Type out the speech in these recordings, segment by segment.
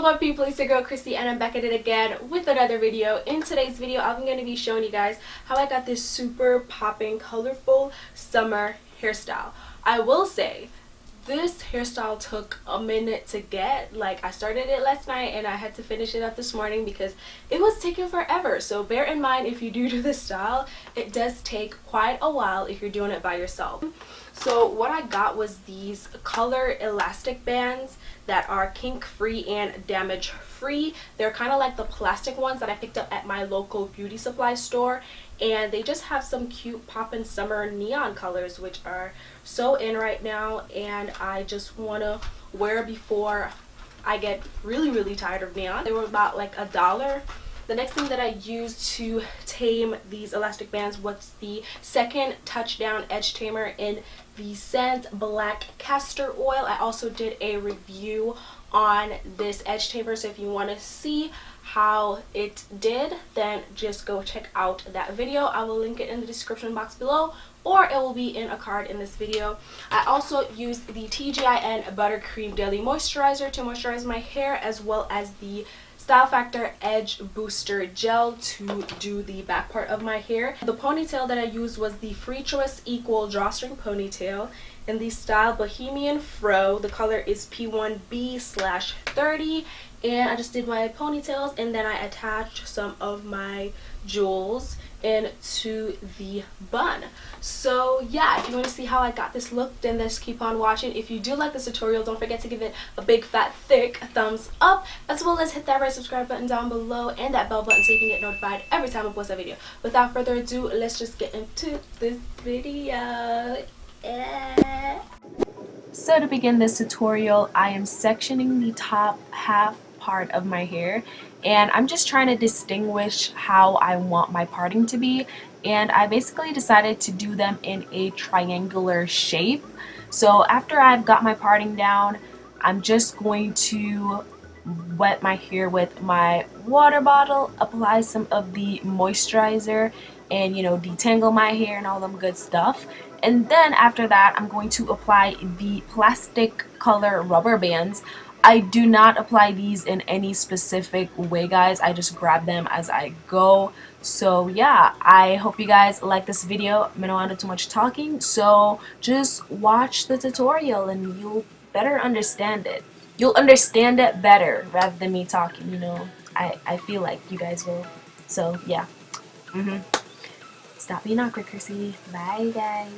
Hello my people, it's your girl Krissy and I'm back at it again with another video. In today's video I'm going to be showing you guys how I got this super popping colorful summer hairstyle. I will say this hairstyle took a minute to get. Like, I started it last night and I had to finish it up this morning because it was taking forever. So bear in mind, if you do this style, it does take quite a while if you're doing it by yourself. So what I got was these color elastic bands that are kink free and damage free. They're kind of like the plastic ones that I picked up at my local beauty supply store, and they just have some cute poppin' summer neon colors which are so in right now, and I just want to wear before I get really tired of neon. They were about like $1. The next thing that I used to tame these elastic bands was the second touchdown edge tamer in the scent Black Castor Oil. I also did a review on this edge tamer, so if you want to see how it did, then just go check out that video. I will link it in the description box below, or it will be in a card in this video. I also used the TGIN Buttercream Daily Moisturizer to moisturize my hair, as well as the Style Factor Edge Booster Gel to do the back part of my hair. The ponytail that I used was the Free Choice Equal Drawstring Ponytail in the style Bohemian Fro. The color is P1B/30, and I just did my ponytails and then I attached some of my jewels into the bun. So yeah, if you want to see how I got this look, then just keep on watching. If you do like this tutorial, don't forget to give it a big fat thick thumbs up, as well as hit that red subscribe button down below and that bell button so you can get notified every time I post a video. Without further ado, let's just get into this video. So to begin this tutorial, I am sectioning the top half part of my hair, and I'm just trying to distinguish how I want my parting to be, and I basically decided to do them in a triangular shape. So after I've got my parting down, I'm just going to wet my hair with my water bottle, apply some of the moisturizer, and detangle my hair and all them good stuff. And then after that, I'm going to apply the plastic color rubber bands. I do not apply these in any specific way, guys. I just grab them as I go. So yeah, I hope you guys like this video. I don't want to do too much talking, so just watch the tutorial and you'll better understand it. You'll understand it better rather than me talking, I feel like you guys will. So yeah. Stop being awkward, Krissy. Bye, guys.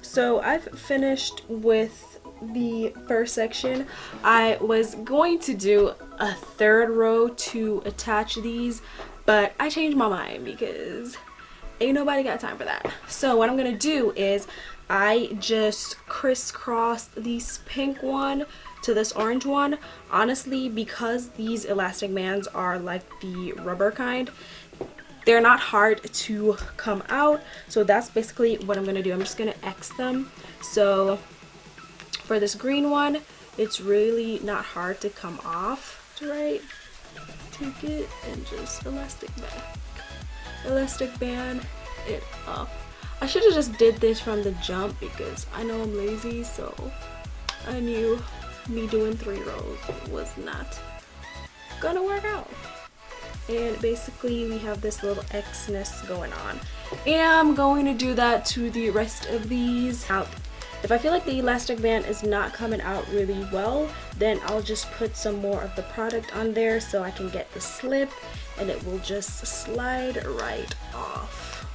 So I've finished with the first section. I was going to do a third row to attach these, but I changed my mind because ain't nobody got time for that. So what I'm gonna do is I just crisscrossed this pink one to this orange one. Honestly, because these elastic bands are like the rubber kind, they're not hard to come out, so that's basically what I'm gonna do. I'm just gonna X them. So for this green one, it's really not hard to come off, right? Take it and just elastic band it up. I should have just did this from the jump because I know I'm lazy, so I knew me doing 3 rows was not gonna work out. And basically we have this little X-ness going on, and I'm going to do that to the rest of these. Now, if I feel like the elastic band is not coming out really well, then I'll just put some more of the product on there so I can get the slip and it will just slide right off.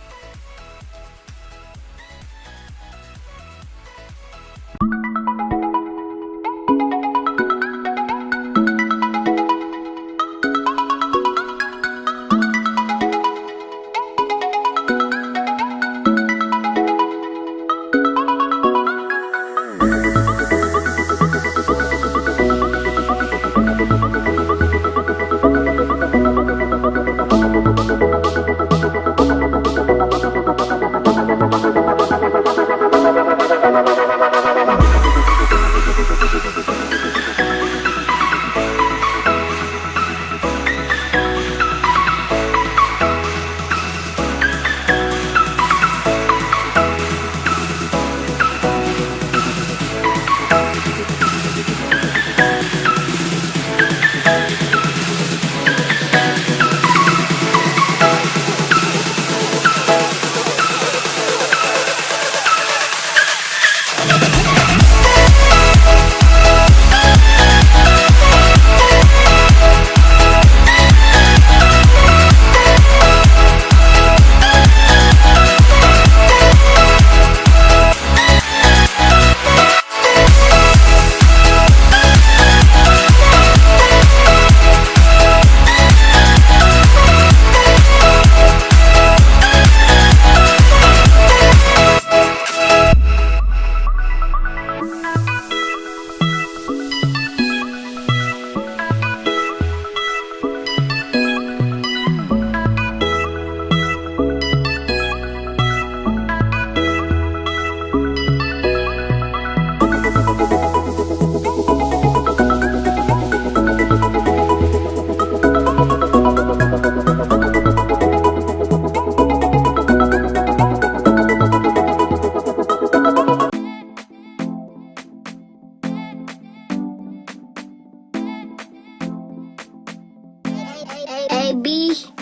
baby.